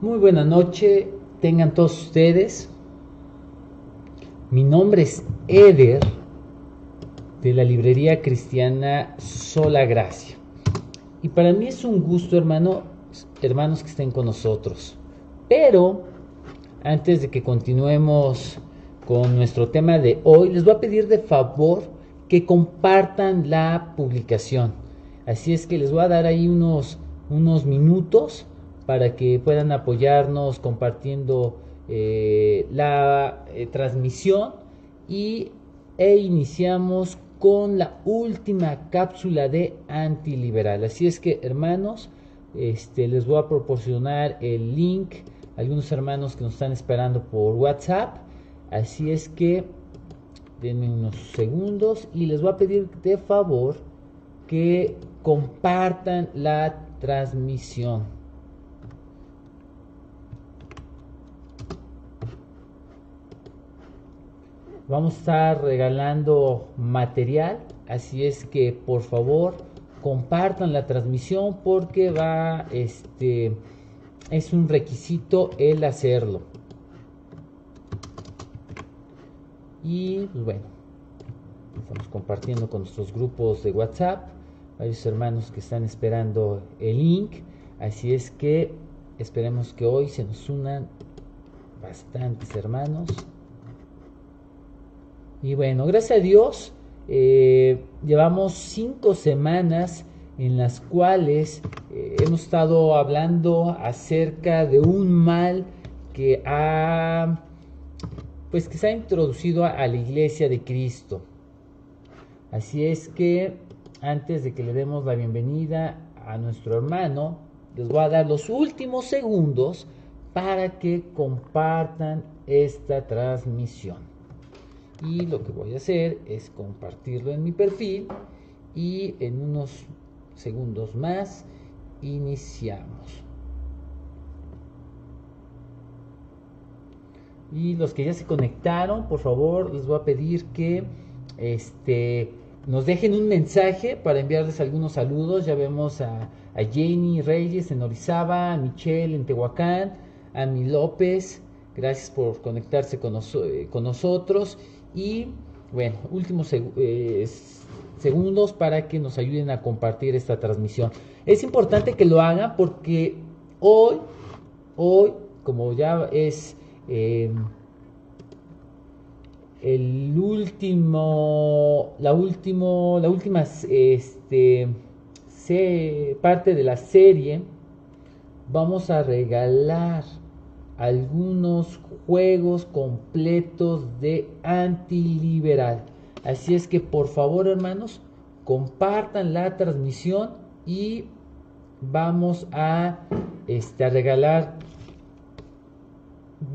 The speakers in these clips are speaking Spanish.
Muy buena noche, tengan todos ustedes. Mi nombre es Eder de la librería cristiana Sola Gracia. Y para mí es un gusto, hermanos que estén con nosotros. Pero antes de que continuemos con nuestro tema de hoy, les voy a pedir de favor que compartan la publicación. Así es que les voy a dar ahí unos minutos para que puedan apoyarnos compartiendo la transmisión y, iniciamos con la última cápsula de Antiliberal. Así es que, hermanos, les voy a proporcionar el link a algunos hermanos que nos están esperando por WhatsApp. Así es que denme unos segundos y les voy a pedir de favor que compartan la transmisión. Vamos a estar regalando material, así es que por favor compartan la transmisión porque es un requisito el hacerlo. Y pues bueno, estamos compartiendo con nuestros grupos de WhatsApp, varios hermanos que están esperando el link, así es que esperemos que hoy se nos unan bastantes hermanos. Y bueno, gracias a Dios, llevamos 5 semanas en las cuales hemos estado hablando acerca de un mal que que se ha introducido a la iglesia de Cristo. Así es que antes de que le demos la bienvenida a nuestro hermano, les voy a dar los últimos segundos para que compartan esta transmisión. Y lo que voy a hacer es compartirlo en mi perfil y en unos segundos más iniciamos. Y los que ya se conectaron, por favor, les voy a pedir que nos dejen un mensaje para enviarles algunos saludos. Ya vemos a Jenny Reyes en Orizaba, a Michelle en Tehuacán, a Mi López. Gracias por conectarse con nosotros. Y bueno, últimos segundos para que nos ayuden a compartir esta transmisión. Es importante que lo hagan porque hoy, como ya es la última parte de la serie, vamos a regalar algunos juegos completos de Antiliberal. Así es que por favor, hermanos, compartan la transmisión y vamos a regalar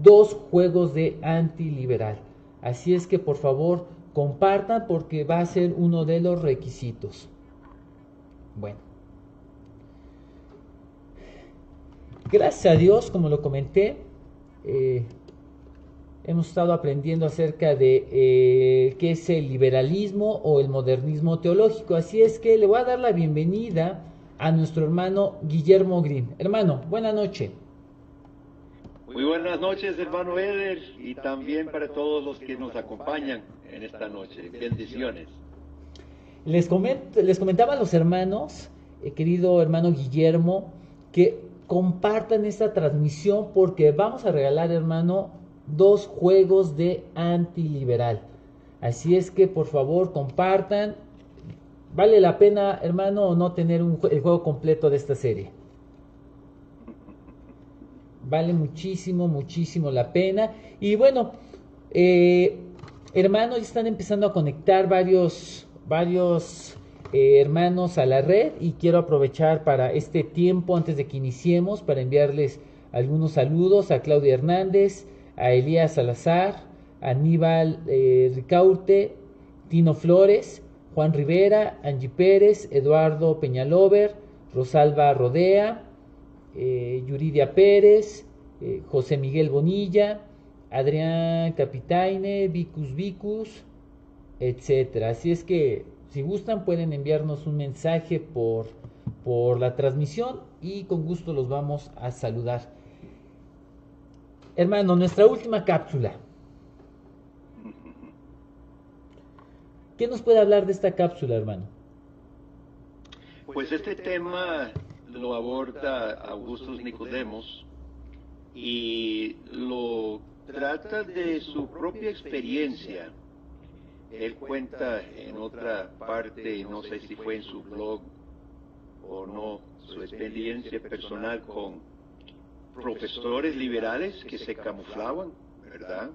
2 juegos de Antiliberal. Así es que por favor compartan porque va a ser uno de los requisitos. Bueno, gracias a Dios, como lo comenté, hemos estado aprendiendo acerca de qué es el liberalismo o el modernismo teológico. Así es que le voy a dar la bienvenida a nuestro hermano Guillermo Green. Hermano, buena noche. Muy buenas noches, hermano Eder, y también para todos los que nos acompañan en esta noche. Bendiciones. Les comentaba a los hermanos, querido hermano Guillermo, que compartan esta transmisión porque vamos a regalar, hermano, 2 juegos de Antiliberal. Así es que por favor compartan. Vale la pena, hermano, no tener el juego completo de esta serie. Vale muchísimo, muchísimo la pena. Y bueno, hermanos, ya están empezando a conectar varios hermanos a la red. Y quiero aprovechar para este tiempo, antes de que iniciemos, para enviarles algunos saludos a Claudia Hernández, a Elías Salazar, a Aníbal Ricaurte, Tino Flores, Juan Rivera, Angie Pérez, Eduardo Peñalover, Rosalba Rodea, Yuridia Pérez, José Miguel Bonilla, Adrián Capitaine, Vicus, etcétera. Así es que si gustan pueden enviarnos un mensaje por la transmisión y con gusto los vamos a saludar. Hermano, nuestra última cápsula. ¿Qué nos puede hablar de esta cápsula, hermano? Pues este tema lo aborda Augustus Nicodemos y lo trata de su propia experiencia. Él cuenta en otra parte, no sé si fue en su blog o no, su experiencia personal con profesores liberales que se camuflaban, ¿verdad?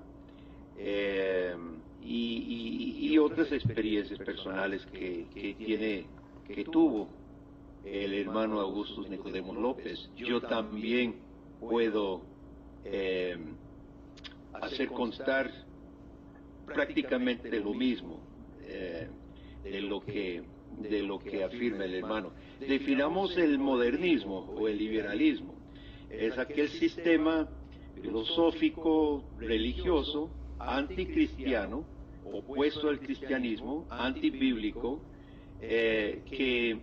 Y otras experiencias personales que tuvo el hermano Augustus Nicodemos López. Yo también puedo hacer constar prácticamente lo mismo de lo que afirma el hermano. Definamos el modernismo o el liberalismo. Es aquel sistema filosófico, religioso, anticristiano, opuesto al cristianismo, antibíblico, que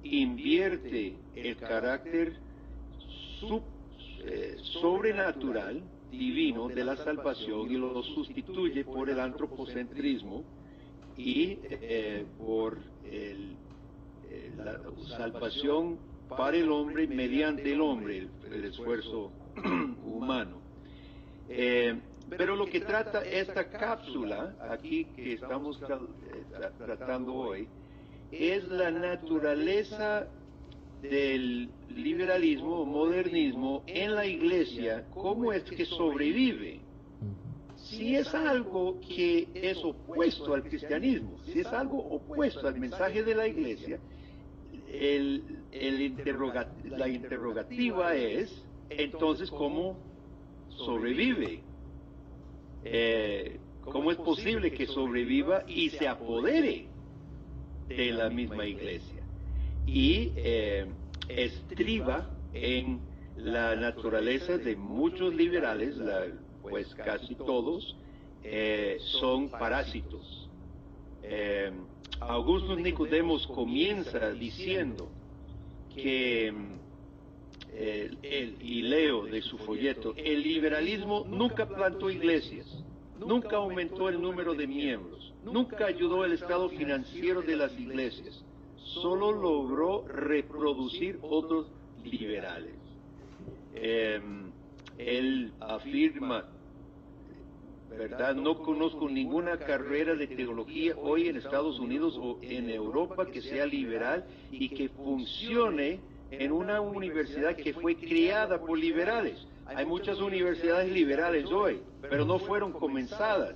invierte el carácter sobrenatural, divino de la salvación y lo sustituye por el antropocentrismo y por la salvación para el hombre mediante el hombre, el esfuerzo humano. Pero lo que trata esta cápsula aquí que estamos tratando hoy es la naturaleza del liberalismo o modernismo en la iglesia, cómo es que sobrevive. Si es algo que es opuesto al cristianismo, si es algo opuesto al mensaje de la iglesia, la interrogativa es, entonces, ¿cómo sobrevive? ¿Cómo es posible que sobreviva y se apodere de la misma iglesia? Y estriba en la naturaleza de muchos liberales, pues casi todos, son parásitos. Augustus Nicodemos comienza diciendo que, y leo de su folleto, el liberalismo nunca plantó iglesias, nunca aumentó el número de miembros, nunca ayudó el estado financiero de las iglesias, solo logró reproducir otros liberales. Él afirma, ¿verdad? No conozco ninguna carrera de teología hoy en Estados Unidos o en Europa que sea liberal y que funcione en una universidad que fue creada por liberales. Hay muchas universidades liberales hoy, pero no fueron comenzadas,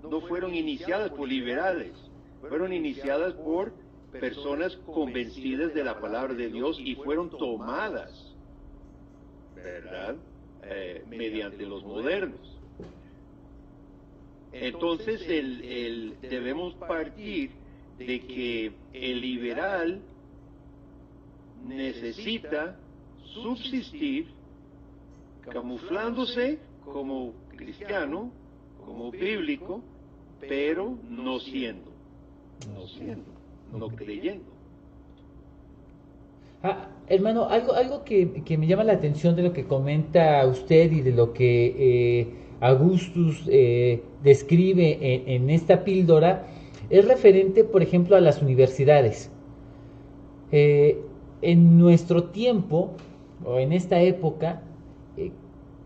no fueron iniciadas por liberales, fueron iniciadas por personas convencidas de la palabra de Dios y fueron tomadas, ¿verdad? Mediante los modernos. Entonces debemos partir de que el liberal necesita subsistir camuflándose como cristiano, como bíblico, pero no siendo, no creyendo. Hermano, algo que me llama la atención de lo que comenta usted y de lo que Augustus describe en esta píldora es referente, por ejemplo, a las universidades. En nuestro tiempo, o en esta época,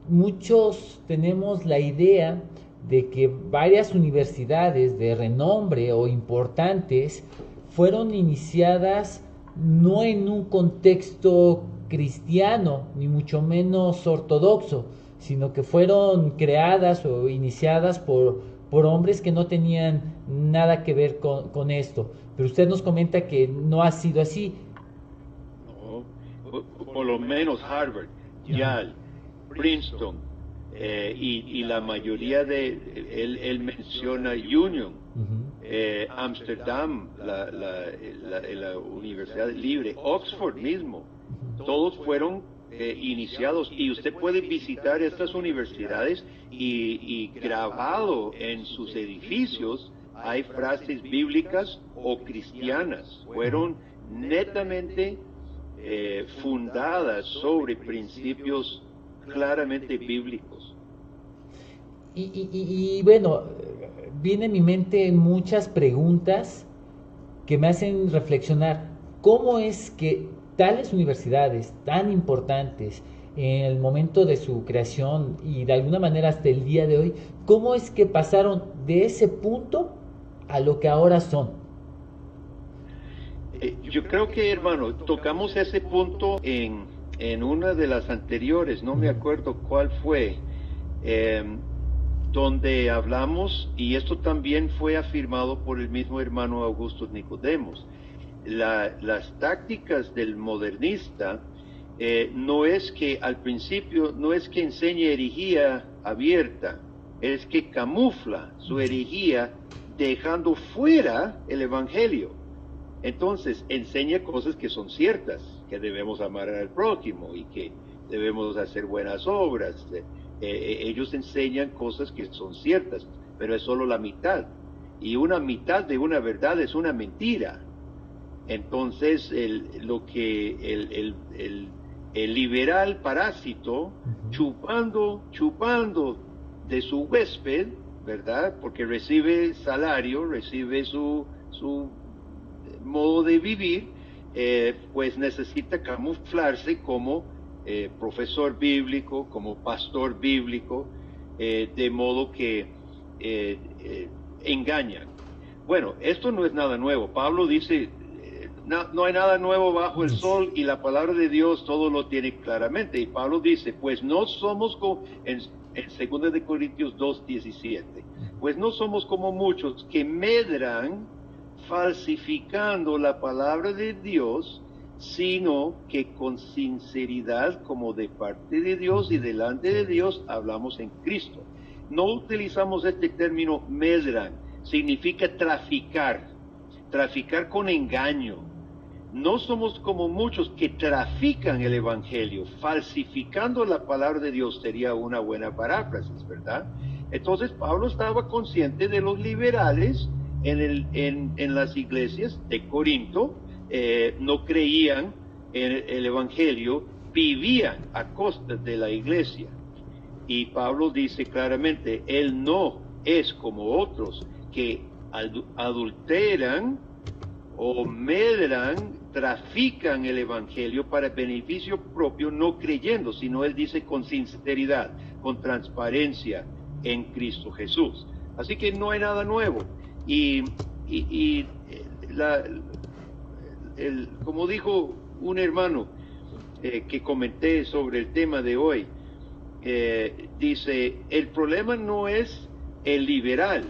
muchos tenemos la idea de que varias universidades de renombre o importantes fueron iniciadas no en un contexto cristiano, ni mucho menos ortodoxo, sino que fueron creadas o iniciadas por hombres que no tenían nada que ver con esto. Pero usted nos comenta que no ha sido así. No, por lo menos Harvard, Yale, Princeton, y la mayoría él menciona Union, Amsterdam, la Universidad Libre, Oxford mismo, todos fueron iniciados, y usted puede visitar estas universidades y grabado en sus edificios hay frases bíblicas o cristianas, fueron netamente fundadas sobre principios claramente bíblicos. y bueno, viene en mi mente muchas preguntas que me hacen reflexionar. ¿Cómo es que tales universidades tan importantes en el momento de su creación y de alguna manera hasta el día de hoy, cómo es que pasaron de ese punto a lo que ahora son? Yo creo que, hermano, tocamos ese punto en una de las anteriores, no me acuerdo cuál fue, eh, donde hablamos, y esto también fue afirmado por el mismo hermano Augusto Nicodemos. Las tácticas del modernista no es que al principio, no es que enseñe herejía abierta, es que camufla su herejía dejando fuera el evangelio. Entonces enseña cosas que son ciertas, que debemos amar al prójimo y que debemos hacer buenas obras. Ellos enseñan cosas que son ciertas, pero es solo la mitad. Y una mitad de una verdad es una mentira. Entonces, el liberal parásito, chupando de su huésped, ¿verdad? Porque recibe salario, recibe su modo de vivir, pues necesita camuflarse como profesor bíblico, como pastor bíblico, de modo que engañan. Bueno, esto no es nada nuevo. Pablo dice, no hay nada nuevo bajo el sol, y la palabra de Dios todo lo tiene claramente. Y Pablo dice, pues no somos como, en 2 de Corintios 2:17, pues no somos como muchos que medran falsificando la palabra de Dios, sino que con sinceridad, como de parte de Dios y delante de Dios, hablamos en Cristo. No utilizamos este término medran, significa traficar con engaño. No somos como muchos que trafican el evangelio, falsificando la palabra de Dios, sería una buena paráfrasis, ¿verdad? Entonces Pablo estaba consciente de los liberales en las iglesias de Corinto, no creían en el evangelio, vivían a costa de la iglesia. Y Pablo dice claramente, él no es como otros que adulteran o medran, trafican el evangelio para beneficio propio, no creyendo, sino él dice con sinceridad, con transparencia en Cristo Jesús. Así que no hay nada nuevo. Como dijo un hermano que comenté sobre el tema de hoy, dice, el problema no es el liberal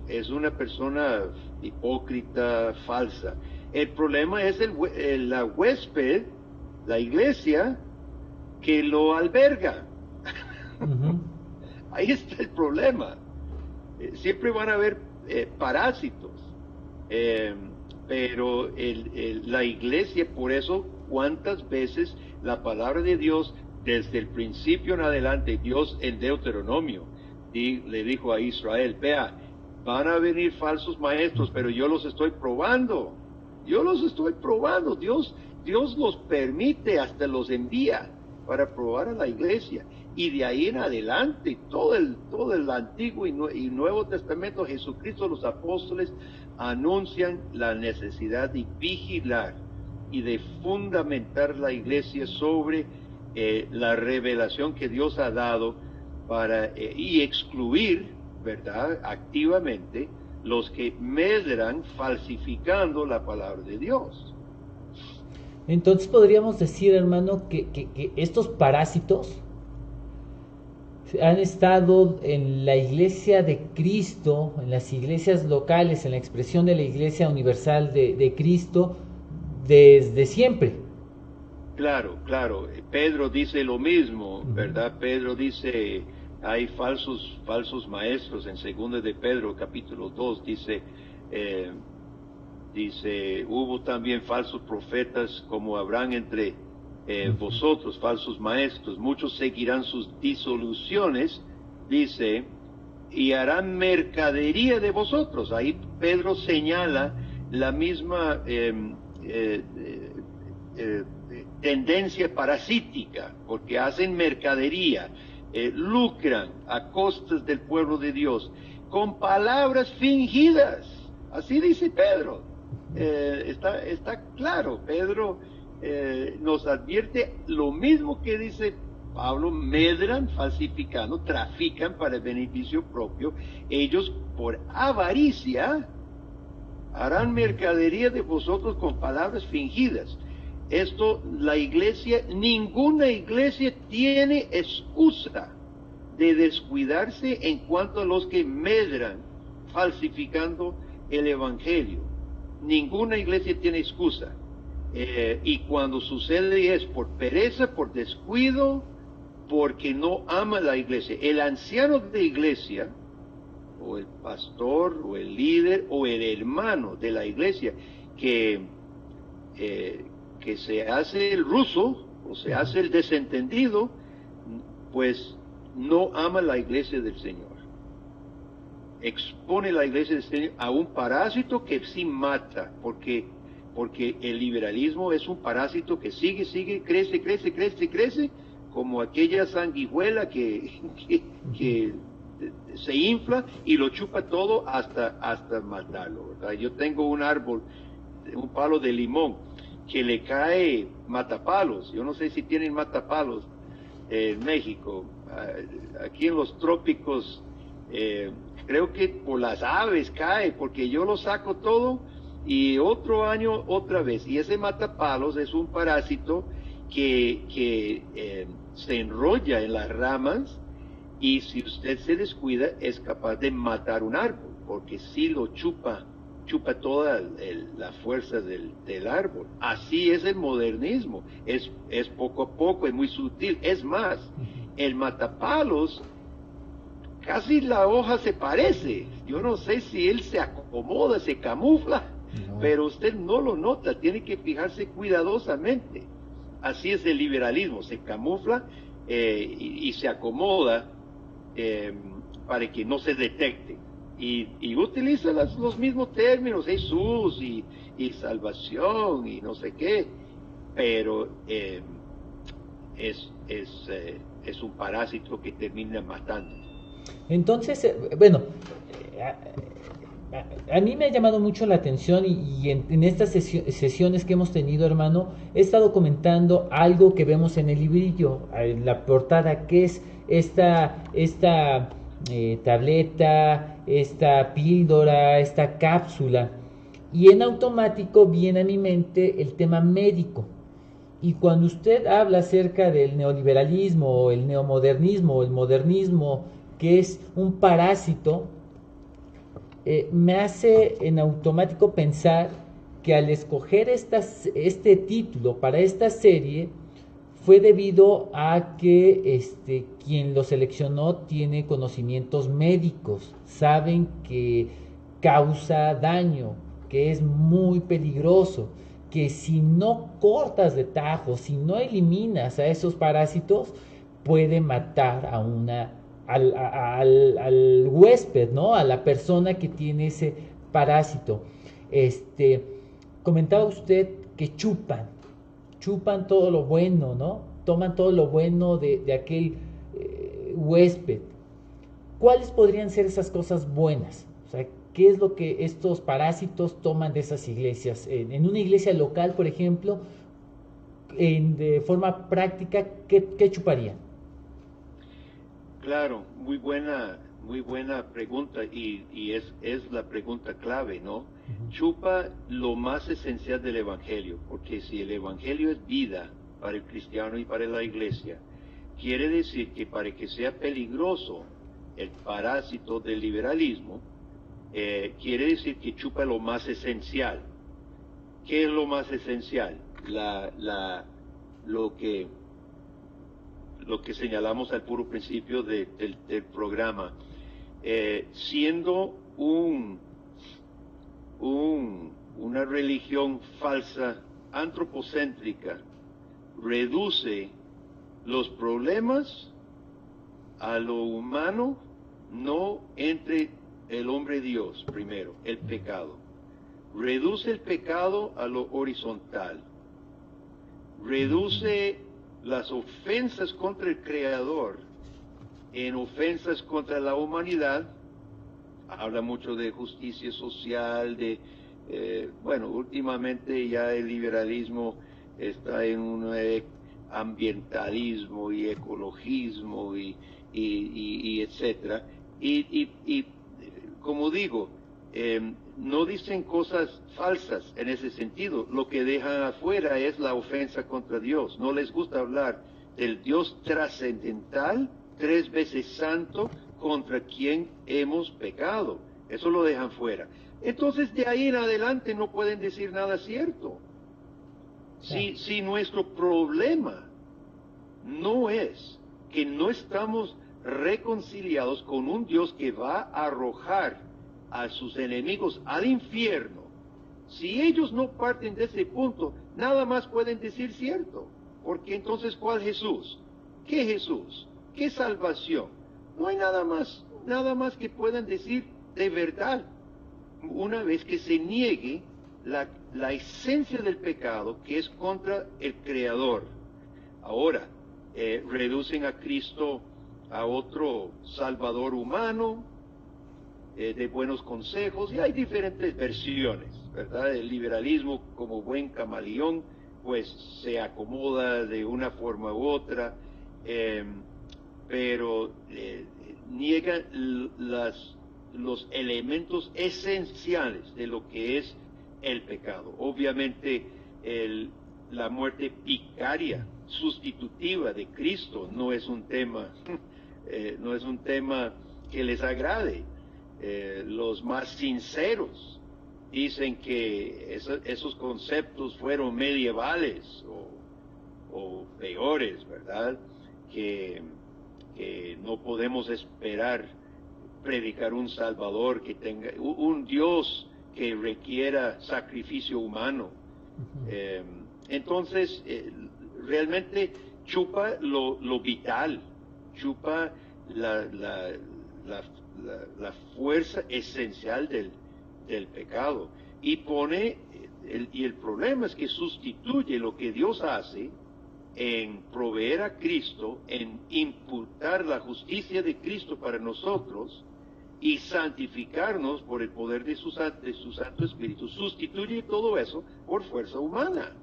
es una persona hipócrita, falsa. El problema es la huésped, la iglesia, que lo alberga. Ahí está el problema. Siempre van a haber parásitos, pero la iglesia, por eso, cuántas veces la palabra de Dios, desde el principio en adelante, Dios en Deuteronomio le dijo a Israel, vea, van a venir falsos maestros, pero yo los estoy probando. Dios los permite, hasta los envía para probar a la iglesia. Y de ahí en adelante, todo el Antiguo y Nuevo Testamento, Jesucristo, los apóstoles anuncian la necesidad de vigilar y de fundamentar la iglesia sobre la revelación que Dios ha dado y excluir, ¿verdad?, activamente los que medran falsificando la palabra de Dios. Entonces podríamos decir, hermano, que estos parásitos han estado en la iglesia de Cristo, en las iglesias locales, en la expresión de la iglesia universal de Cristo, desde siempre. Claro. Pedro dice lo mismo, ¿verdad? Pedro dice, hay falsos maestros en 2 de Pedro, capítulo 2, dice, hubo también falsos profetas como habrán entre vosotros, falsos maestros, muchos seguirán sus disoluciones, dice, y harán mercadería de vosotros. Ahí Pedro señala la misma tendencia parasítica, porque hacen mercadería, lucran a costas del pueblo de Dios con palabras fingidas. Así dice Pedro. Está claro, Pedro nos advierte lo mismo que dice Pablo: medran, falsificando, trafican para el beneficio propio. Ellos, por avaricia, harán mercadería de vosotros con palabras fingidas. Esto, la iglesia, ninguna iglesia tiene excusa de descuidarse en cuanto a los que medran, falsificando el evangelio. Ninguna iglesia tiene excusa. Y cuando sucede es por pereza, por descuido, porque no ama la iglesia. El anciano de iglesia, o el pastor, o el líder, o el hermano de la iglesia, que se hace el ruso, o se hace el desentendido, pues no ama la iglesia del Señor. Expone la iglesia del Señor a un parásito que sí mata, porque el liberalismo es un parásito que sigue, crece, como aquella sanguijuela que se infla y lo chupa todo hasta matarlo, ¿verdad? Yo tengo un árbol, un palo de limón, que le cae matapalos. Yo no sé si tienen matapalos en México. Aquí en los trópicos, creo que por las aves cae, porque yo lo saco todo y otro año otra vez. Y ese matapalos es un parásito que se enrolla en las ramas, y si usted se descuida es capaz de matar un árbol, porque si lo chupa toda la fuerza del árbol. Así es el modernismo, es poco a poco, es muy sutil. Es más, el matapalos, casi la hoja se parece. Yo no sé si él se acomoda, se camufla, pero usted no lo nota, tiene que fijarse cuidadosamente. Así es el liberalismo, se camufla y se acomoda para que no se detecte. Y utiliza los mismos términos, Jesús y salvación y no sé qué, pero es un parásito que termina matando. Entonces, bueno, a mí me ha llamado mucho la atención, y en estas sesiones que hemos tenido, hermano, he estado comentando algo que vemos en el librillo, en la portada, que es esta tableta, esta píldora, esta cápsula, y en automático viene a mi mente el tema médico. Y cuando usted habla acerca del neoliberalismo, o el neomodernismo, o el modernismo, que es un parásito, me hace en automático pensar que al escoger este título para esta serie fue debido a que quien lo seleccionó tiene conocimientos médicos, saben que causa daño, que es muy peligroso, que si no cortas de tajo, si no eliminas a esos parásitos, puede matar al huésped, ¿no? A la persona que tiene ese parásito. Comentaba usted que chupan todo lo bueno, ¿no? Toman todo lo bueno de aquel huésped. ¿Cuáles podrían ser esas cosas buenas? O sea, ¿qué es lo que estos parásitos toman de esas iglesias? En una iglesia local, por ejemplo, de forma práctica, ¿qué chuparían? Claro, muy buena pregunta, y es la pregunta clave, ¿no? Uh-huh. Chupa lo más esencial del evangelio, porque si el evangelio es vida para el cristiano y para la iglesia, quiere decir que para que sea peligroso el parásito del liberalismo, quiere decir que chupa lo más esencial. ¿Qué es lo más esencial? Lo que señalamos al puro principio del programa, siendo una religión falsa, antropocéntrica, reduce los problemas a lo humano, no entre el hombre y Dios primero, el pecado. Reduce el pecado a lo horizontal. Reduce las ofensas contra el Creador en ofensas contra la humanidad, habla mucho de justicia social, bueno, últimamente ya el liberalismo está en un ambientalismo y ecologismo y etcétera. Y como digo, no dicen cosas falsas en ese sentido. Lo que dejan afuera es la ofensa contra Dios. No les gusta hablar del Dios trascendental, 3 veces santo, contra quien hemos pecado. Eso lo dejan fuera. Entonces de ahí en adelante no pueden decir nada cierto. Si nuestro problema no es que no estamos reconciliados con un Dios que va a arrojar a sus enemigos al infierno, si ellos no parten de ese punto, nada más pueden decir cierto. Porque entonces, ¿cuál Jesús? ¿Qué Jesús? ¿Qué salvación? No hay nada más que puedan decir de verdad, una vez que se niegue la esencia del pecado, que es contra el Creador. Ahora, reducen a Cristo a otro Salvador humano, de buenos consejos, y hay diferentes versiones, ¿verdad? El liberalismo, como buen camaleón, pues se acomoda de una forma u otra, pero niega los elementos esenciales de lo que es el pecado. Obviamente, la muerte vicaria, sustitutiva de Cristo, no es un tema que les agrade. Los más sinceros dicen que esos conceptos fueron medievales o peores, ¿verdad? Que no podemos esperar predicar un Salvador que tenga un Dios que requiera sacrificio humano. Entonces, realmente chupa lo vital, chupa la fuerza esencial del pecado, y el problema es que sustituye lo que Dios hace en proveer a Cristo, en imputar la justicia de Cristo para nosotros y santificarnos por el poder de su Santo Espíritu. Sustituye todo eso por fuerza humana.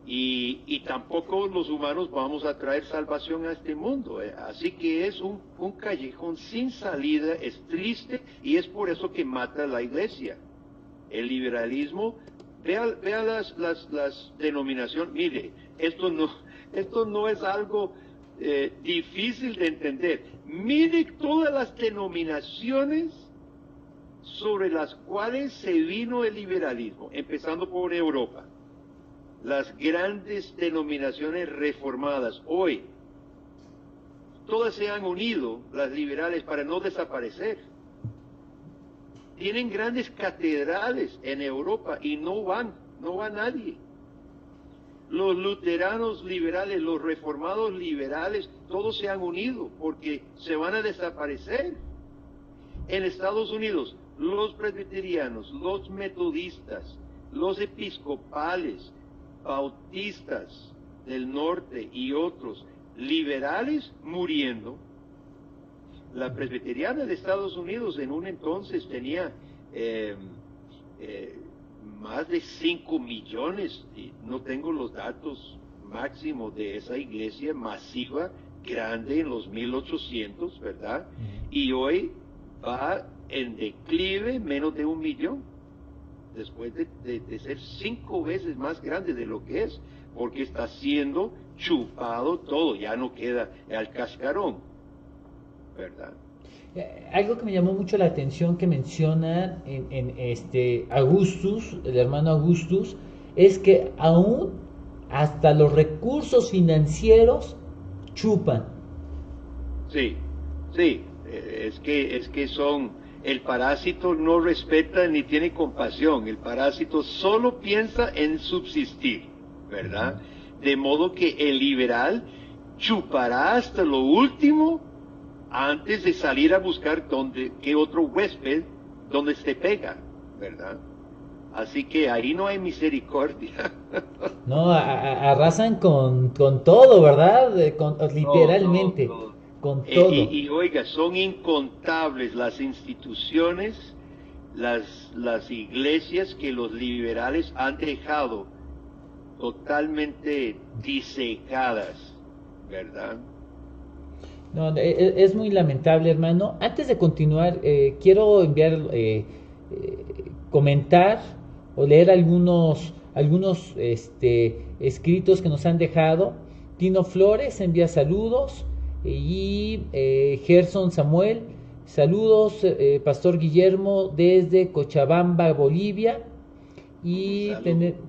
Y tampoco los humanos vamos a traer salvación a este mundo. Así que es un callejón sin salida, es triste, y es por eso que mata la iglesia. El liberalismo, vea las denominaciones. Mire, esto no es algo difícil de entender. Mire todas las denominaciones sobre las cuales se vino el liberalismo, empezando por Europa. Las grandes denominaciones reformadas hoy, todas se han unido, las liberales, para no desaparecer. Tienen grandes catedrales en Europa y no va nadie. Los luteranos liberales, los reformados liberales, todos se han unido porque se van a desaparecer. En Estados Unidos, los presbiterianos, los metodistas, los episcopales, bautistas del norte y otros liberales muriendo. La presbiteriana de Estados Unidos en un entonces tenía más de 5 millones, y no tengo los datos máximos de esa iglesia masiva, grande en los 1800, ¿verdad? Y hoy va en declive, menos de 1 millón. Después de ser 5 veces más grande de lo que es, porque está siendo chupado todo, ya no queda al cascarón, ¿verdad? Algo que me llamó mucho la atención que menciona en Augustus, el hermano Augustus, es que aún hasta los recursos financieros chupan. Sí, es que son... El parásito no respeta ni tiene compasión. El parásito solo piensa en subsistir, ¿verdad? De modo que el liberal chupará hasta lo último antes de salir a buscar qué otro huésped donde se pega, ¿verdad? Así que ahí no hay misericordia. No, arrasan con todo, ¿verdad? Todo, Literalmente, todo. con todo. Y oiga, son incontables las instituciones, las iglesias que los liberales han dejado totalmente disecadas, ¿verdad? No, es muy lamentable, hermano. Antes de continuar, quiero enviar, comentar o leer algunos escritos que nos han dejado. Tino Flores envía saludos y Gerson Samuel, saludos, Pastor Guillermo desde Cochabamba, Bolivia y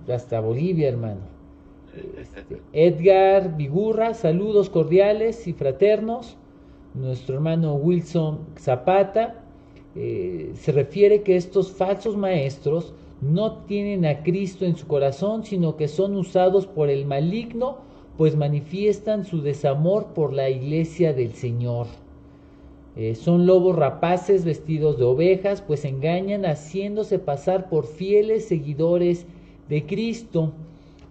hasta Bolivia, hermano. Edgar Vigurra, saludos cordiales y fraternos. Nuestro hermano Wilson Zapata se refiere que estos falsos maestros no tienen a Cristo en su corazón, sino que son usados por el maligno, pues manifiestan su desamor por la iglesia del Señor. Son lobos rapaces vestidos de ovejas, pues engañan haciéndose pasar por fieles seguidores de Cristo.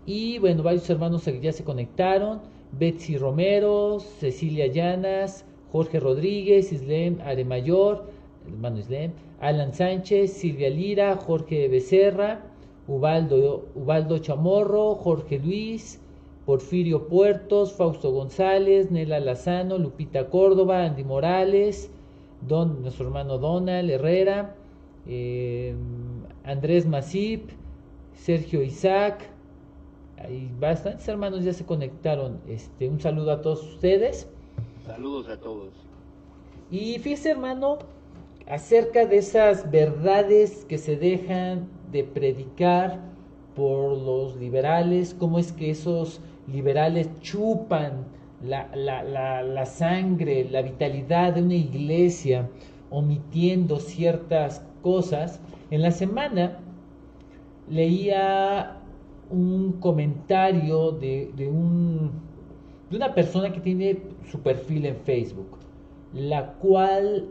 Y bueno, varios hermanos ya se conectaron: Betsy Romero, Cecilia Llanas, Jorge Rodríguez, Islem Aremayor, hermano Islem, Alan Sánchez, Silvia Lira, Jorge Becerra, Ubaldo Chamorro, Jorge Luis, Porfirio Puertos, Fausto González, Nela Lazano, Lupita Córdoba, Andy Morales, nuestro hermano Donald Herrera, Andrés Masip, Sergio Isaac. Hay bastantes hermanos ya se conectaron. Un saludo a todos ustedes. Saludos a todos. Y fíjese, hermano, acerca de esas verdades que se dejan de predicar por los liberales, cómo es que esos liberales chupan la sangre, la vitalidad de una iglesia, omitiendo ciertas cosas. En la semana leía un comentario de una persona que tiene su perfil en Facebook, la cual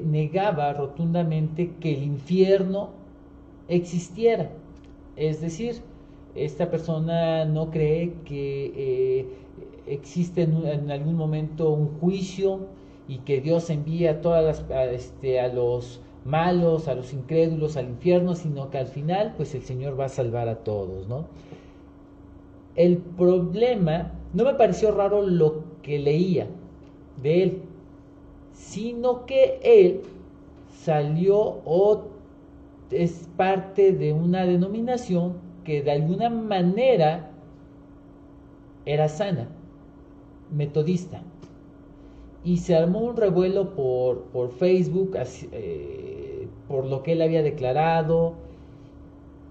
negaba rotundamente que el infierno existiera. Es decir, esta persona no cree que existe en algún momento un juicio y que Dios envía a los malos, a los incrédulos al infierno, sino que al final pues el Señor va a salvar a todos, ¿no? El problema, no me pareció raro lo que leía de él, sino que él salió o es parte de una denominación que de alguna manera era sana, metodista, y se armó un revuelo por Facebook, por lo que él había declarado.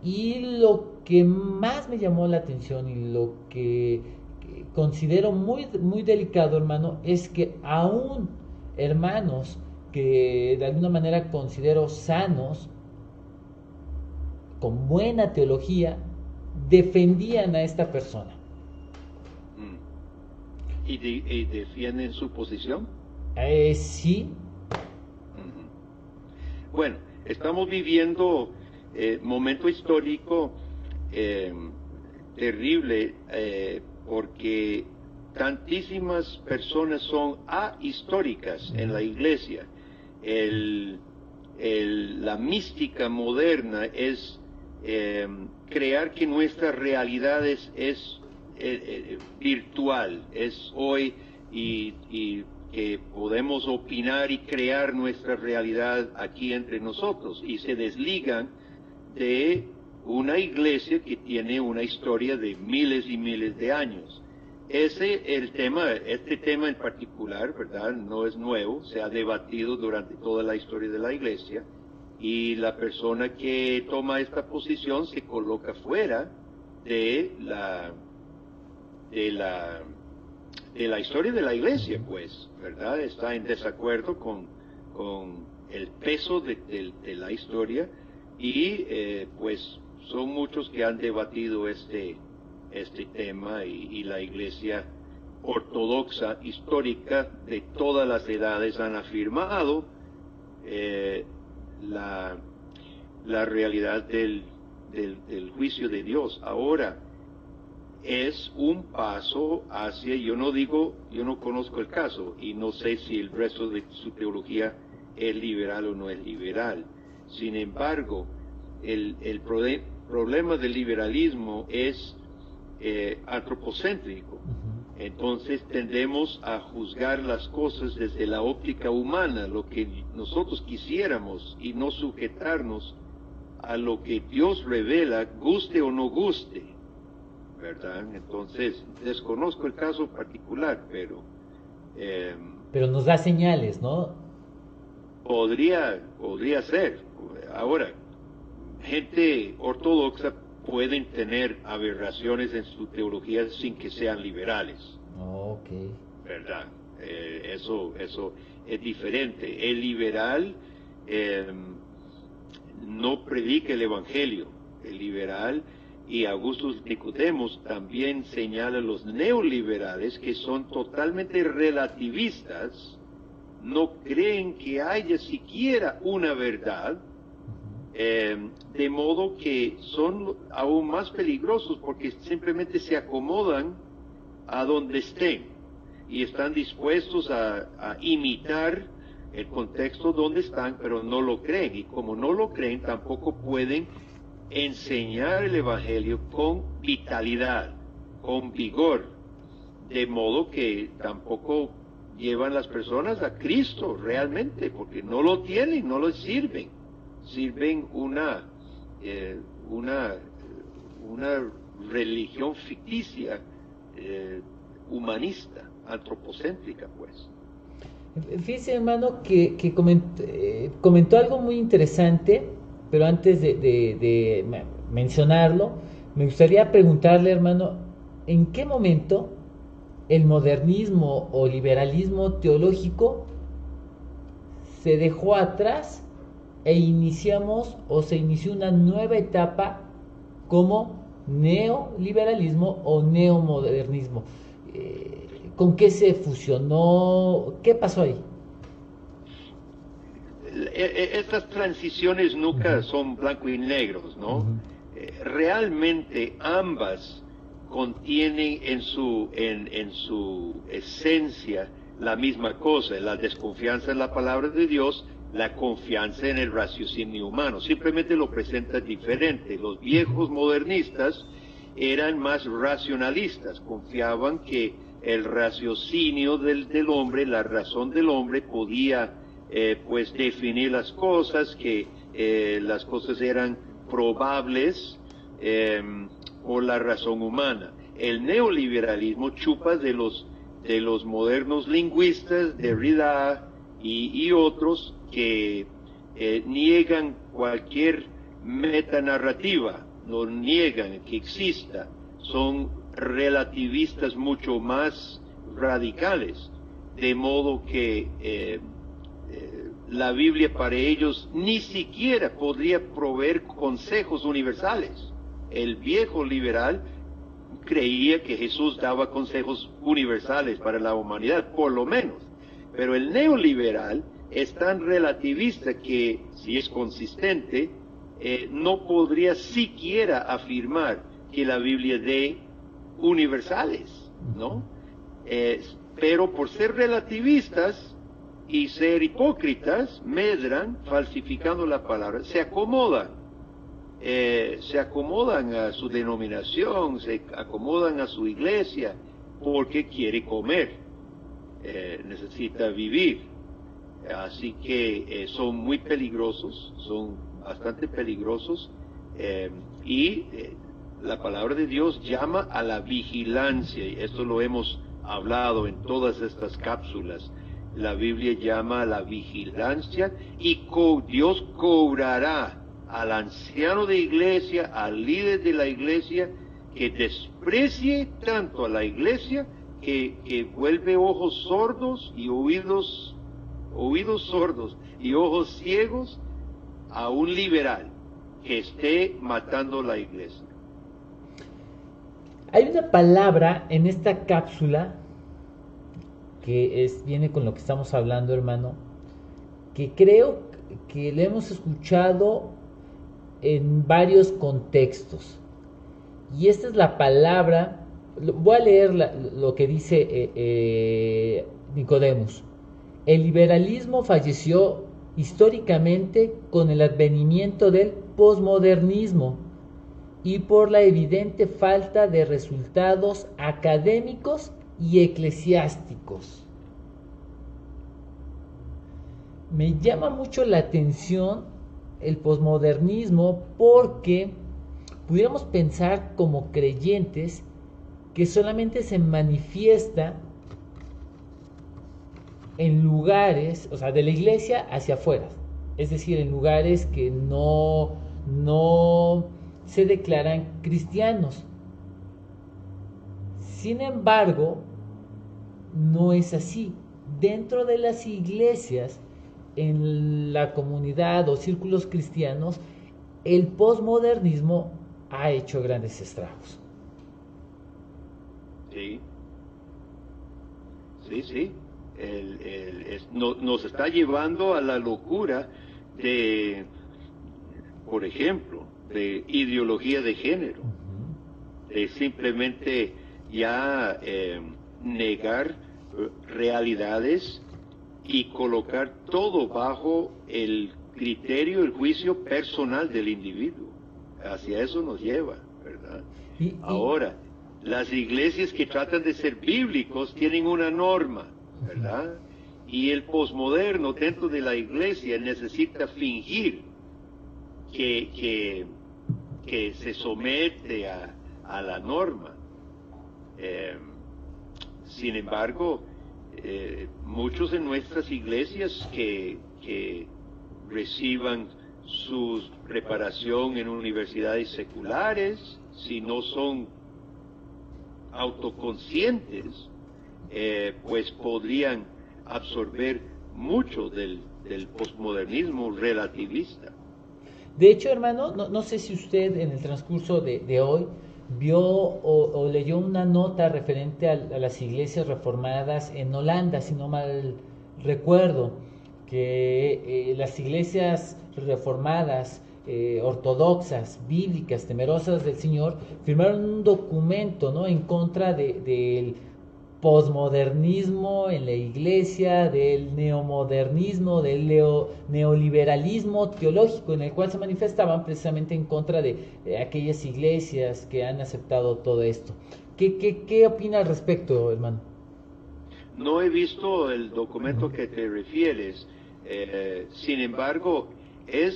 Y lo que más me llamó la atención y lo que considero muy, muy delicado, hermano, es que aún hermanos que de alguna manera considero sanos, con buena teología, defendían a esta persona. ¿Y defienden su posición? Sí. Bueno, estamos viviendo momento histórico terrible porque tantísimas personas son ahistóricas en la iglesia. La mística moderna es crear que nuestra realidad es virtual, es hoy, y que podemos opinar y crear nuestra realidad aquí entre nosotros, y se desligan de una iglesia que tiene una historia de miles y miles de años. Este tema en particular, ¿verdad?, no es nuevo, se ha debatido durante toda la historia de la iglesia, y la persona que toma esta posición se coloca fuera de la historia de la iglesia, pues, ¿verdad? Está en desacuerdo con el peso de la historia, y pues son muchos que han debatido este tema, y la iglesia ortodoxa histórica de todas las edades han afirmado la realidad del del juicio de Dios. Ahora, es un paso hacia, yo no conozco el caso y no sé si el resto de su teología es liberal o no es liberal. Sin embargo, el problema del liberalismo es antropocéntrico. Entonces tendemos a juzgar las cosas desde la óptica humana, lo que nosotros quisiéramos, y no sujetarnos a lo que Dios revela, guste o no guste, ¿verdad? Entonces, desconozco el caso particular, pero nos da señales, ¿no? Podría ser. Ahora, gente ortodoxa pueden tener aberraciones en su teología sin que sean liberales. Okay. ¿Verdad? Eso es diferente. El liberal no predica el evangelio. El liberal, y Augusto Nicodemos también señala a los neoliberales, que son totalmente relativistas, no creen que haya siquiera una verdad, de modo que son aún más peligrosos porque simplemente se acomodan a donde estén y están dispuestos a imitar el contexto donde están, pero no lo creen, y como no lo creen tampoco pueden enseñar el evangelio con vitalidad, con vigor, de modo que tampoco llevan las personas a Cristo realmente, porque no lo tienen, no lo sirven una religión ficticia, humanista, antropocéntrica, pues. Fíjese, hermano, que comentó algo muy interesante, pero antes de mencionarlo, me gustaría preguntarle, hermano, ¿en qué momento el modernismo o liberalismo teológico se dejó atrás e se inició una nueva etapa como neoliberalismo o neomodernismo? ¿Con qué se fusionó? ¿Qué pasó ahí? Estas transiciones nunca son blanco y negros, ¿no? Realmente ambas contienen en su esencia la misma cosa: la desconfianza en la palabra de Dios, la confianza en el raciocinio humano. Simplemente lo presenta diferente. Los viejos modernistas eran más racionalistas, confiaban que el raciocinio del hombre, la razón del hombre podía pues definir las cosas, que las cosas eran probables por la razón humana. El neoliberalismo chupa de los modernos lingüistas, Derrida y otros, que niegan cualquier metanarrativa, no niegan que exista, son relativistas mucho más radicales, de modo que la Biblia para ellos ni siquiera podría proveer consejos universales. El viejo liberal creía que Jesús daba consejos universales para la humanidad, por lo menos, pero el neoliberal es tan relativista que, si es consistente, no podría siquiera afirmar que la Biblia dé universales, ¿no? Pero por ser relativistas y ser hipócritas, medran, falsificando la palabra, se acomodan a su denominación, se acomodan a su iglesia, porque quiere comer, necesita vivir. Así que son muy peligrosos, son bastante peligrosos, y la palabra de Dios llama a la vigilancia, y esto lo hemos hablado en todas estas cápsulas. La Biblia llama a la vigilancia, y Dios cobrará al anciano de iglesia, al líder de la iglesia, que desprecie tanto a la iglesia que vuelve ojos sordos y oídos sordos y ojos ciegos a un liberal que esté matando la iglesia. Hay una palabra en esta cápsula que viene con lo que estamos hablando, hermano, que creo que le hemos escuchado en varios contextos. Y esta es la palabra, voy a leer lo que dice Nicodemus. El liberalismo falleció históricamente con el advenimiento del posmodernismo y por la evidente falta de resultados académicos y eclesiásticos. Me llama mucho la atención el posmodernismo porque pudiéramos pensar como creyentes que solamente se manifiesta en lugares, o sea, de la iglesia hacia afuera, es decir, en lugares que no se declaran cristianos. Sin embargo, no es así. Dentro de las iglesias, en la comunidad o círculos cristianos, el posmodernismo ha hecho grandes estragos. Sí. Nos está llevando a la locura de, por ejemplo, de ideología de género, de simplemente ya negar realidades y colocar todo bajo el criterio, el juicio personal del individuo. Hacia eso nos lleva, ¿verdad? Ahora, las iglesias que tratan de ser bíblicos tienen una norma, ¿verdad? Y el posmoderno dentro de la iglesia necesita fingir que se somete a la norma. Sin embargo, muchos en nuestras iglesias que reciban su preparación en universidades seculares, si no son autoconscientes, pues podrían absorber mucho del posmodernismo relativista. De hecho, hermano, no sé si usted en el transcurso de hoy vio o leyó una nota referente a las iglesias reformadas en Holanda, si no mal recuerdo, que las iglesias reformadas, ortodoxas, bíblicas, temerosas del Señor, firmaron un documento, ¿no?, en contra del posmodernismo en la iglesia, del neomodernismo, del neoliberalismo teológico, en el cual se manifestaban precisamente en contra de aquellas iglesias que han aceptado todo esto. ¿Qué opina al respecto, hermano? No he visto el documento que te refieres, sin embargo, en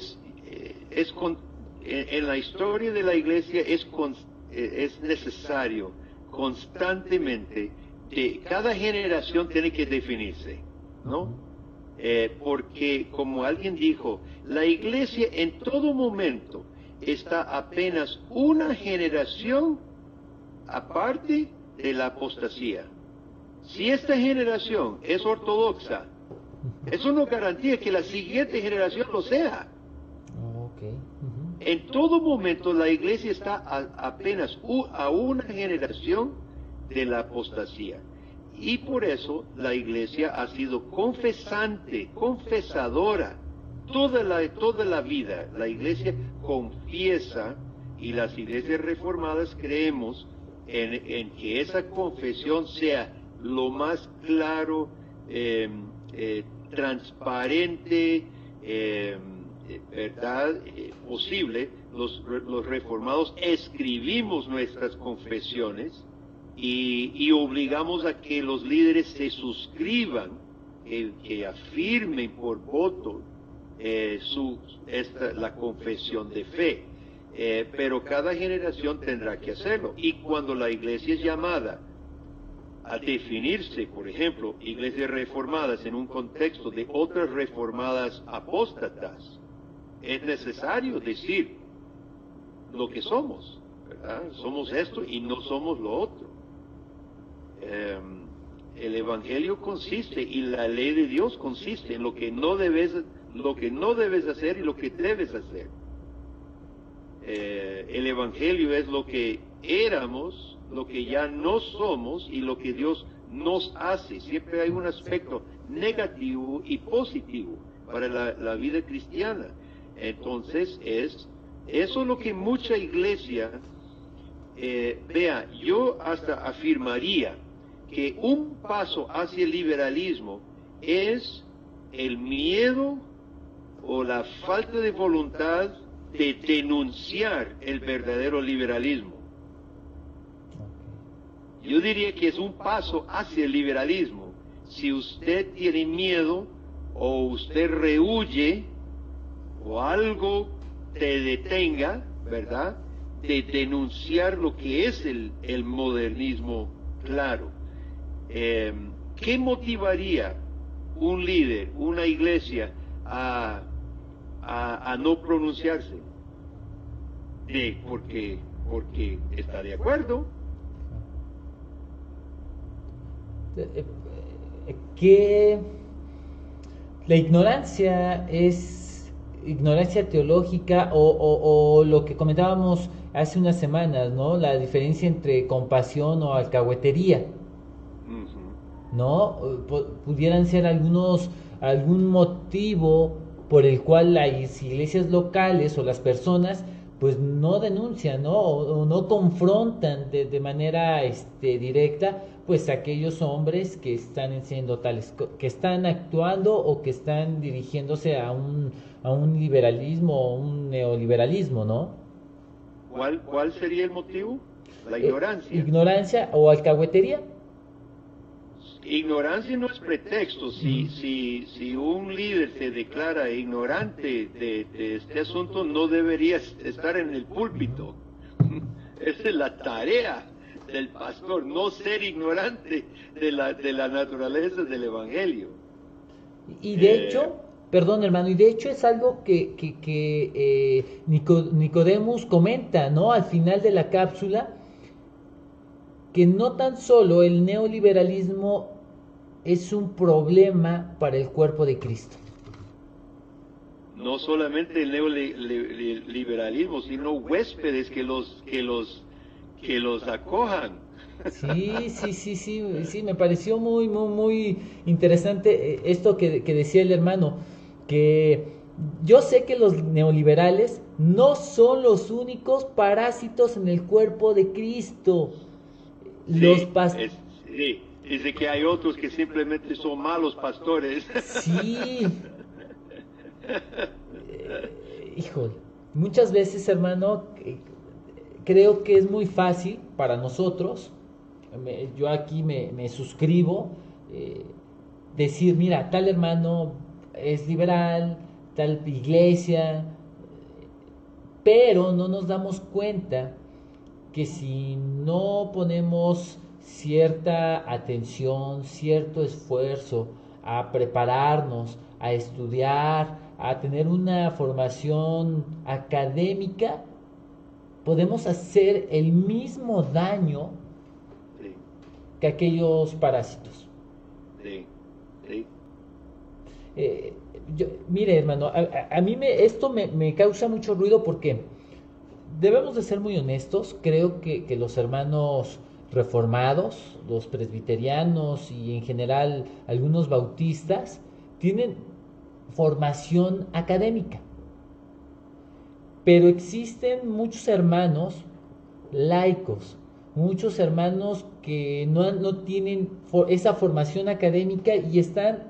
la historia de la iglesia es necesario constantemente, cada generación tiene que definirse, ¿no? Porque, como alguien dijo, la iglesia en todo momento está apenas una generación aparte de la apostasía. Si esta generación es ortodoxa, eso no garantía que la siguiente generación lo sea. En todo momento la iglesia está apenas a una generación de la apostasía. Y por eso la iglesia ha sido confesadora toda la vida. La iglesia confiesa, y las iglesias reformadas creemos en que esa confesión sea lo más claro, transparente, verdad, posible. Los reformados escribimos nuestras confesiones y obligamos a que los líderes se suscriban, que afirmen por voto la confesión de fe. Pero cada generación tendrá que hacerlo. Y cuando la iglesia es llamada a definirse, por ejemplo, iglesias reformadas en un contexto de otras reformadas apóstatas, es necesario decir lo que somos, ¿verdad? Somos esto y no somos lo otro. El evangelio consiste, y la ley de Dios consiste en lo que no debes hacer y lo que debes hacer. El evangelio es lo que éramos, lo que ya no somos y lo que Dios nos hace. Siempre hay un aspecto negativo y positivo para la vida cristiana. Entonces es Eso es lo que mucha iglesia, vea, yo hasta afirmaría que un paso hacia el liberalismo es el miedo o la falta de voluntad de denunciar el verdadero liberalismo. Yo diría que es un paso hacia el liberalismo. Si usted tiene miedo o usted rehuye o algo te detenga, ¿verdad?, de denunciar lo que es el modernismo claro. ¿Qué motivaría un líder, una iglesia, a no pronunciarse? Porque está de acuerdo. Que la ignorancia es ignorancia teológica o lo que comentábamos hace unas semanas, ¿no? La diferencia entre compasión o alcahuetería, ¿no? Pudieran ser algún motivo por el cual las iglesias locales o las personas pues no denuncian, ¿no? O no confrontan de manera directa pues aquellos hombres que están haciendo que están actuando o que están dirigiéndose a un liberalismo o un neoliberalismo, ¿no? ¿Cuál sería el motivo? La ignorancia. Ignorancia o alcahuetería. Ignorancia no es pretexto. Si un líder se declara ignorante de este asunto, no debería estar en el púlpito. Esa es la tarea del pastor, no ser ignorante de la naturaleza del evangelio. Y de hecho, perdón hermano, y de hecho es algo que Nicodemus comenta, ¿no? Al final de la cápsula, que no tan solo el neoliberalismo es un problema para el cuerpo de Cristo. No solamente el neoliberalismo, sino huéspedes que los acojan. Sí, me pareció muy interesante esto que decía el hermano, que yo sé que los neoliberales no son los únicos parásitos en el cuerpo de Cristo. Dice que hay otros que simplemente son malos pastores. Sí. Híjole, muchas veces, hermano, creo que es muy fácil para nosotros, yo aquí me suscribo, decir, mira, tal hermano es liberal, tal iglesia, pero no nos damos cuenta que si no ponemos cierta atención, cierto esfuerzo a prepararnos, a estudiar, a tener una formación académica, podemos hacer el mismo daño que aquellos parásitos. Mire, hermano, a mí esto me causa mucho ruido porque debemos de ser muy honestos. Creo que los hermanos reformados, los presbiterianos y en general algunos bautistas tienen formación académica, pero existen muchos hermanos laicos, muchos hermanos que no tienen esa formación académica y están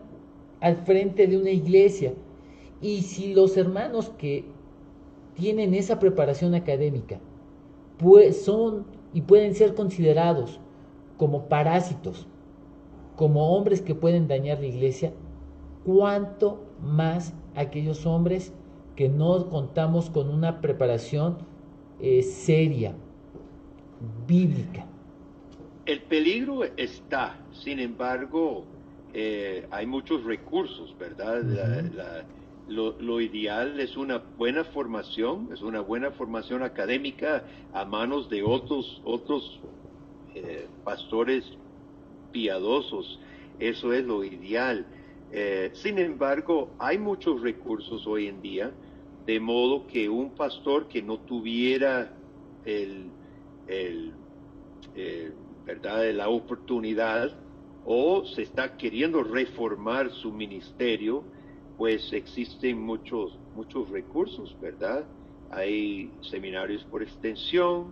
al frente de una iglesia. Y si los hermanos que tienen esa preparación académica pues son y pueden ser considerados como parásitos, como hombres que pueden dañar la iglesia, cuánto más aquellos hombres que no contamos con una preparación seria, bíblica. El peligro está, sin embargo, hay muchos recursos, ¿verdad? Lo ideal es una buena formación, académica a manos de otros pastores piadosos. Eso es lo ideal. Sin embargo, hay muchos recursos hoy en día, de modo que un pastor que no tuviera ¿verdad?, la oportunidad, o se está queriendo reformar su ministerio, pues existen muchos recursos, ¿verdad? hay seminarios por extensión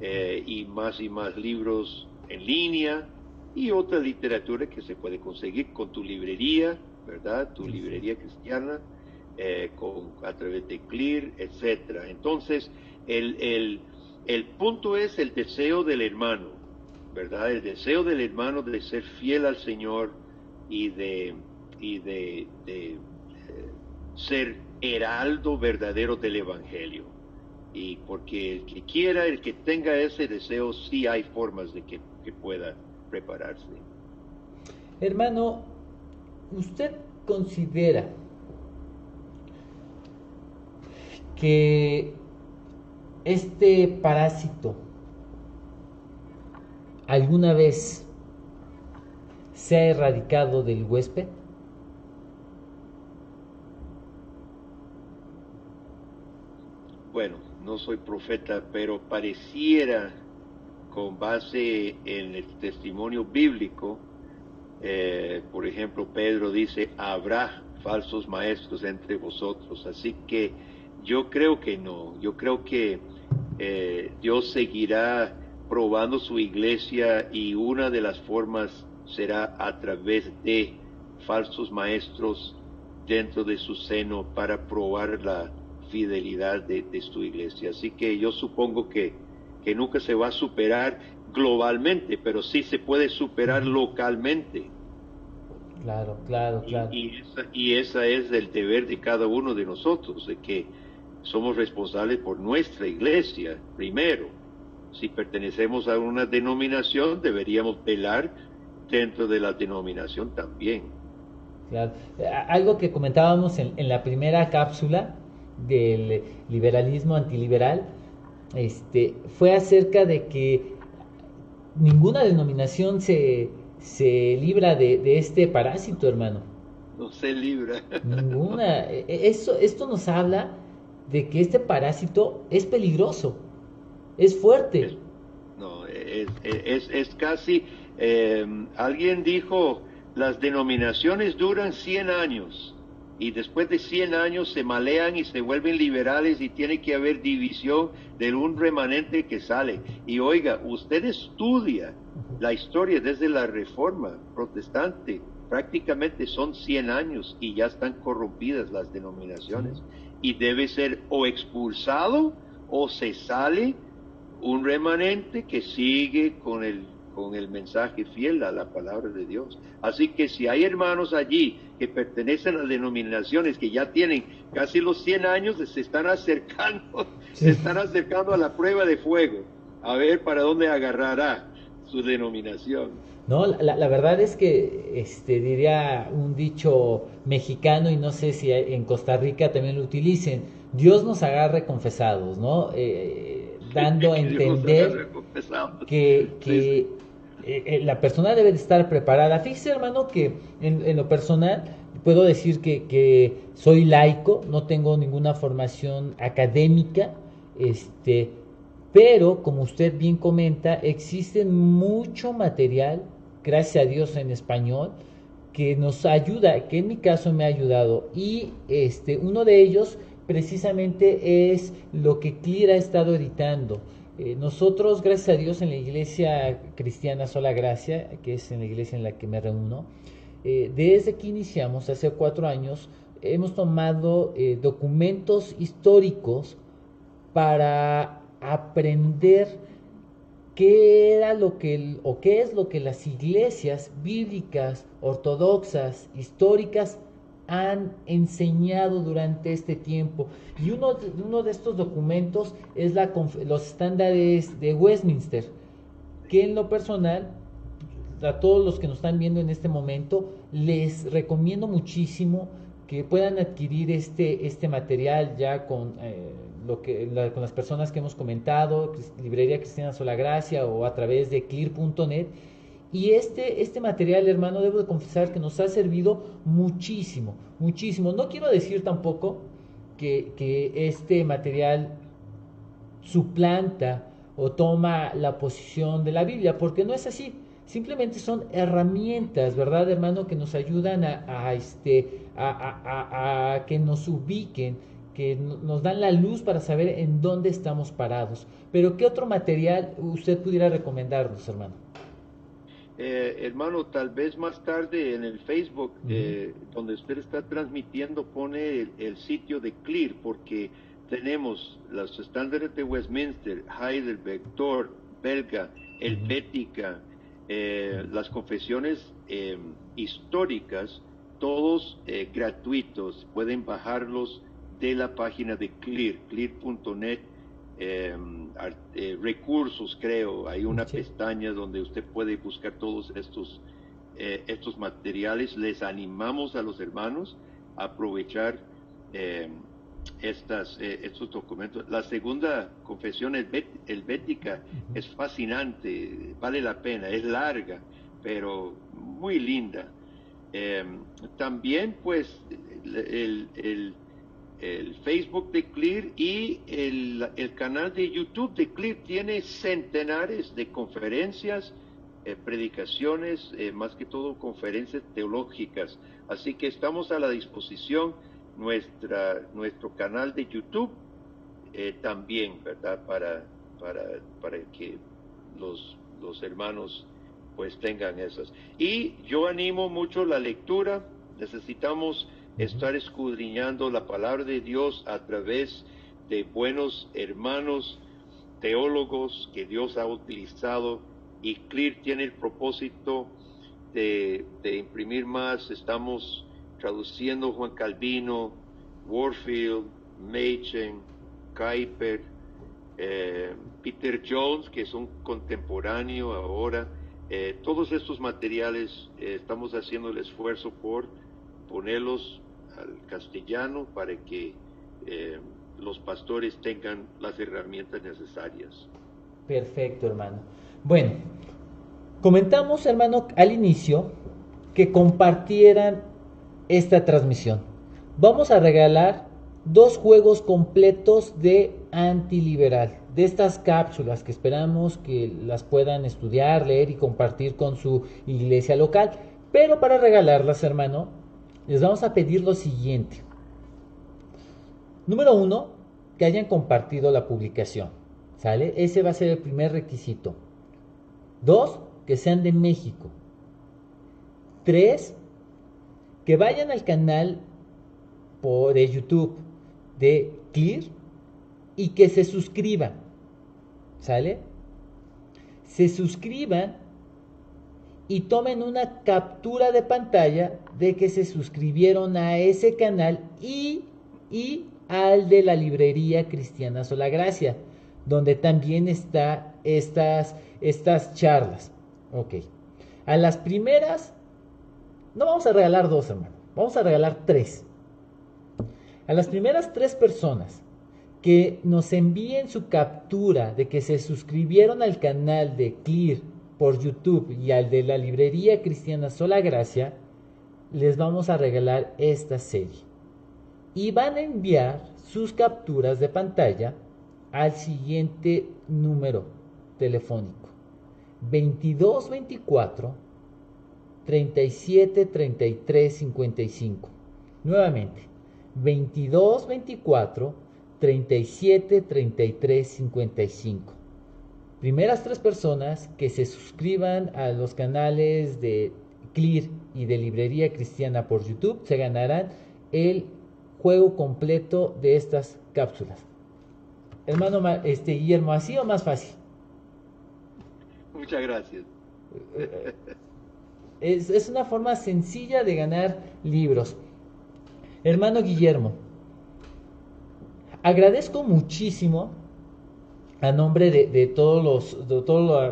y más libros en línea y otra literatura que se puede conseguir con tu librería, ¿verdad? Tu librería cristiana, a través de Clear, etcétera. Entonces, el punto es el deseo del hermano, ¿verdad? El deseo del hermano de ser fiel al Señor y de ser heraldo verdadero del Evangelio. Y porque el que quiera, el que tenga ese deseo, sí hay formas de que pueda prepararse. Hermano, ¿usted considera que este parásito alguna vez se ha erradicado del huésped? Bueno, no soy profeta, pero pareciera, con base en el testimonio bíblico, por ejemplo, Pedro dice, habrá falsos maestros entre vosotros, así que yo creo que no, yo creo que Dios seguirá probando su iglesia y una de las formas será a través de falsos maestros dentro de su seno para probar la fidelidad de su iglesia. Así que yo supongo que nunca se va a superar globalmente, pero sí se puede superar localmente. Claro. Y esa es el deber de cada uno de nosotros, de que somos responsables por nuestra iglesia primero. Si pertenecemos a una denominación, deberíamos velar dentro de la denominación también. Claro. Algo que comentábamos en la primera cápsula del liberalismo antiliberal, fue acerca de que ninguna denominación se libra de este parásito, hermano. No se libra. Ninguna. Esto nos habla de que este parásito es peligroso, es fuerte. Es casi, alguien dijo, las denominaciones duran 100 años y después de 100 años se malean y se vuelven liberales y tiene que haber división de un remanente que sale. Y oiga, usted estudia la historia desde la Reforma Protestante, prácticamente son 100 años y ya están corrompidas las denominaciones. Y debe ser o expulsado o se sale un remanente que sigue con el mensaje fiel a la palabra de Dios. Así que si hay hermanos allí que pertenecen a denominaciones que ya tienen casi los 100 años, se están acercando a la prueba de fuego, a ver para dónde agarrará su denominación. No, la verdad es que diría un dicho mexicano, y no sé si en Costa Rica también lo utilicen: Dios nos agarre confesados, ¿no? Dando a entender que la persona debe de estar preparada. Fíjese, hermano, que en lo personal puedo decir que soy laico, no tengo ninguna formación académica, pero como usted bien comenta, existe mucho material, gracias a Dios, en español, que nos ayuda, que en mi caso me ha ayudado, y uno de ellos precisamente es lo que Clear ha estado editando. Nosotros, gracias a Dios, en la Iglesia Cristiana Sola Gracia, que es en la iglesia en la que me reúno, desde que iniciamos, hace 4 años, hemos tomado documentos históricos para aprender qué era qué es lo que las iglesias bíblicas, ortodoxas, históricas han enseñado durante este tiempo. Y uno de estos documentos es los estándares de Westminster, que en lo personal, a todos los que nos están viendo en este momento, les recomiendo muchísimo que puedan adquirir este material ya con con las personas que hemos comentado, Librería Cristiana Sola Gracia o a través de clear.net. Y este material, hermano, debo de confesar que nos ha servido muchísimo. No quiero decir tampoco que este material suplanta o toma la posición de la Biblia, porque no es así. Simplemente son herramientas, ¿verdad, hermano?, que nos ayudan a que nos ubiquen, nos dan la luz para saber en dónde estamos parados. Pero ¿qué otro material usted pudiera recomendarnos, hermano? Hermano, tal vez más tarde en el Facebook, donde usted está transmitiendo, pone el sitio de Clear, porque tenemos los estándares de Westminster, Heidelberg, Thor, Belga, Helvética, las confesiones históricas, todos gratuitos. Pueden bajarlos de la página de Clear, clear.net. Recursos, creo, hay una pestaña donde usted puede buscar todos estos materiales. Les animamos a los hermanos a aprovechar estos documentos. La segunda confesión helvética es fascinante, vale la pena, es larga, pero muy linda. También, pues, el Facebook de Clear y el canal de YouTube de Clear tiene centenares de conferencias, predicaciones, más que todo conferencias teológicas. Así que estamos a la disposición. Nuestro canal de YouTube también, ¿verdad? Para que los hermanos pues tengan esas. Y yo animo mucho la lectura. Necesitamos estar escudriñando la palabra de Dios a través de buenos hermanos teólogos que Dios ha utilizado, y Clear tiene el propósito de imprimir más. Estamos traduciendo Juan Calvino, Warfield, Machen, Kuyper, Peter Jones, que es un contemporáneo ahora. Todos estos materiales estamos haciendo el esfuerzo por ponerlos al castellano para que los pastores tengan las herramientas necesarias. Perfecto, hermano. Bueno, comentamos, hermano, al inicio que compartieran esta transmisión. Vamos a regalar 2 juegos completos de Antiliberal, de estas cápsulas que esperamos que las puedan estudiar, leer y compartir con su iglesia local. Pero para regalarlas, hermano, les vamos a pedir lo siguiente. Número 1, que hayan compartido la publicación, ¿sale? Ese va a ser el primer requisito. 2, que sean de México. 3, que vayan al canal de YouTube de Clear y que se suscriban, ¿sale? Se suscriban y tomen una captura de pantalla de que se suscribieron a ese canal y al de la librería cristiana Sola Gracia, donde también está estas charlas. Ok. A las primeras, no vamos a regalar 2, hermano, vamos a regalar 3. A las primeras 3 personas que nos envíen su captura de que se suscribieron al canal de Clear por YouTube y al de la librería cristiana Sola Gracia, les vamos a regalar esta serie. Y van a enviar sus capturas de pantalla al siguiente número telefónico: 2224 37 33 55. Nuevamente, 2224 37 33 55. Primeras 3 personas que se suscriban a los canales de Clear y de Librería Cristiana por YouTube se ganarán el juego completo de estas cápsulas. Hermano Guillermo, ¿así o más fácil? Muchas gracias. Es una forma sencilla de ganar libros. Hermano Guillermo, agradezco muchísimo a nombre de todas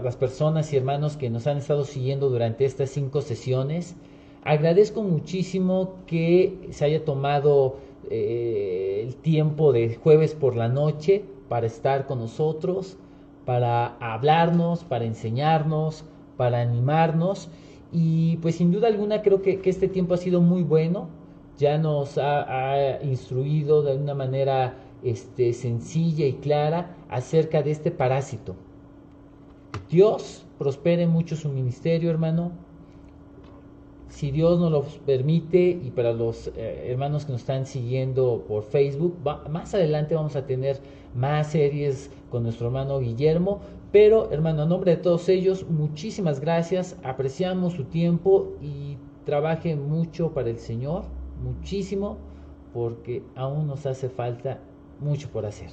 las personas y hermanos que nos han estado siguiendo durante estas 5 sesiones. Agradezco muchísimo que se haya tomado el tiempo de jueves por la noche para estar con nosotros, para hablarnos, para enseñarnos, para animarnos. Y pues sin duda alguna creo que este tiempo ha sido muy bueno. Ya nos ha instruido de una manera sencilla y clara acerca de este parásito. Dios prospere mucho su ministerio, hermano. si Dios nos lo permite, y para los hermanos que nos están siguiendo por Facebook, más adelante vamos a tener más series con nuestro hermano Guillermo. Pero hermano, en nombre de todos ellos, muchísimas gracias, apreciamos su tiempo y trabaje mucho para el Señor, muchísimo, porque aún nos hace falta mucho por hacer.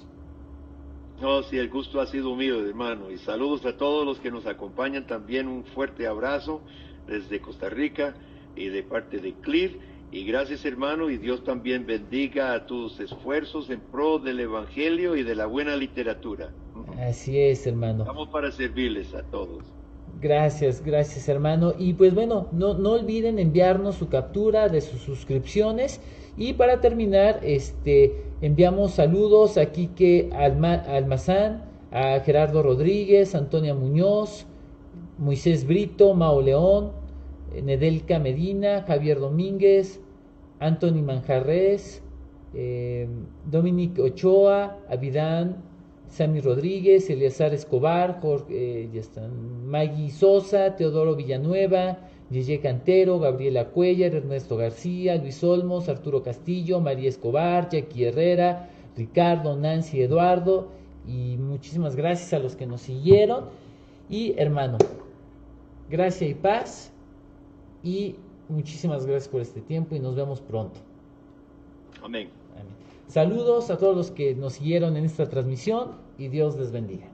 No, sí, el gusto ha sido mío, hermano, y saludos a todos los que nos acompañan, también un fuerte abrazo desde Costa Rica y de parte de Clear, y gracias, hermano, y Dios también bendiga a tus esfuerzos en pro del Evangelio y de la buena literatura. Así es, hermano. Estamos para servirles a todos. Gracias, gracias, hermano. Y pues bueno, no olviden enviarnos su captura de sus suscripciones. Y para terminar, enviamos saludos a Quique Almazán, a Gerardo Rodríguez, Antonia Muñoz, Moisés Brito, Mao León, Nedelka Medina, Javier Domínguez, Anthony Manjarres, Dominic Ochoa, Abidán, Sammy Rodríguez, Eleazar Escobar, Jorge, Maggie Sosa, Teodoro Villanueva, Yeye Cantero, Gabriela Cuellar, Ernesto García, Luis Olmos, Arturo Castillo, María Escobar, Jackie Herrera, Ricardo, Nancy, Eduardo, y muchísimas gracias a los que nos siguieron. Y hermano, gracia y paz, y muchísimas gracias por este tiempo y nos vemos pronto. Amén. Amén. Saludos a todos los que nos siguieron en esta transmisión y Dios les bendiga.